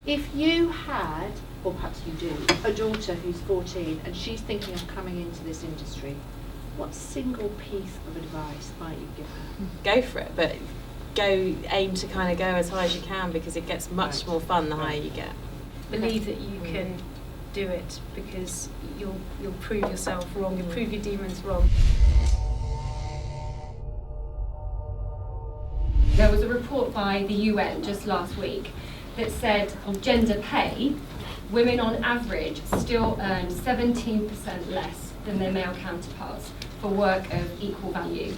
If you had, or perhaps you do, a daughter who's 14 and she's thinking of coming into this industry, what single piece of advice might you give her? Go for it, but aim to kind of go as high as you can, because it gets much more fun the higher you get. Believe that you can do it, because you'll prove yourself wrong, you'll prove your demons wrong. There was a report by the UN just last week that said on gender pay, women on average still earn 17% less than their male counterparts for work of equal value.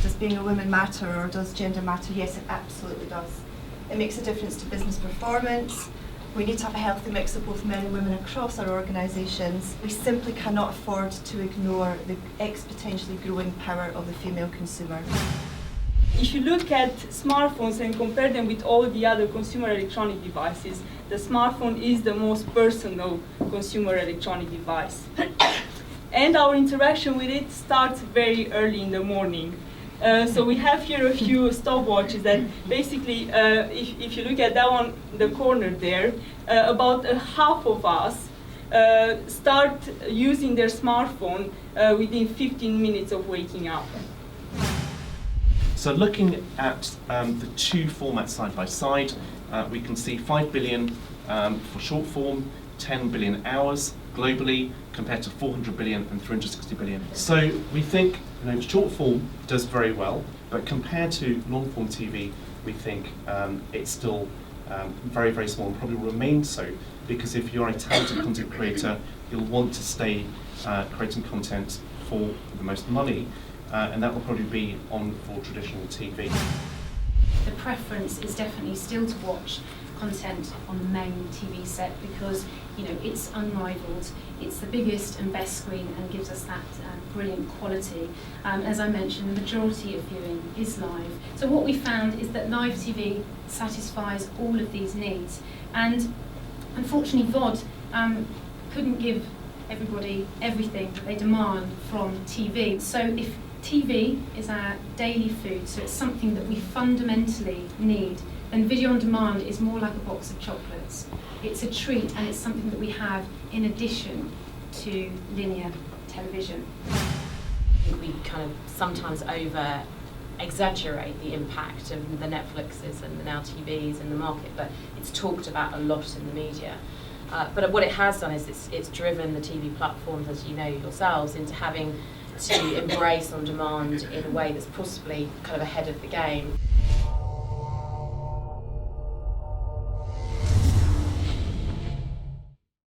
Does being a woman matter, or does gender matter? Yes, it absolutely does. It makes a difference to business performance. We need to have a healthy mix of both men and women across our organisations. We simply cannot afford to ignore the exponentially growing power of the female consumer. If you look at smartphones and compare them with all the other consumer electronic devices, the smartphone is the most personal consumer electronic device. And our interaction with it starts very early in the morning. So we have here a few stopwatches that basically, if you look at that one, the corner there, about half of us start using their smartphone within 15 minutes of waking up. So looking at the two formats side by side, we can see 5 billion for short form, 10 billion hours globally, compared to 400 billion and 360 billion. So we think short form does very well, but compared to long form TV, we think it's still very, very small, and probably will remain so, because if you're a talented content creator, you'll want to stay creating content for the most money. And that will probably be on for traditional TV. The preference is definitely still to watch content on the main TV set, because it's unrivaled, it's the biggest and best screen and gives us that brilliant quality. As I mentioned, the majority of viewing is live. So what we found is that live TV satisfies all of these needs, and unfortunately VOD couldn't give everybody everything that they demand from TV. So if TV is our daily food, so it's something that we fundamentally need, then video on demand is more like a box of chocolates. It's a treat, and it's something that we have in addition to linear television. We kind of sometimes over-exaggerate the impact of the Netflixes and the Now TVs in the market, but it's talked about a lot in the media. But what it has done is it's driven the TV platforms, as you know yourselves, into having to embrace on demand in a way that's possibly kind of ahead of the game.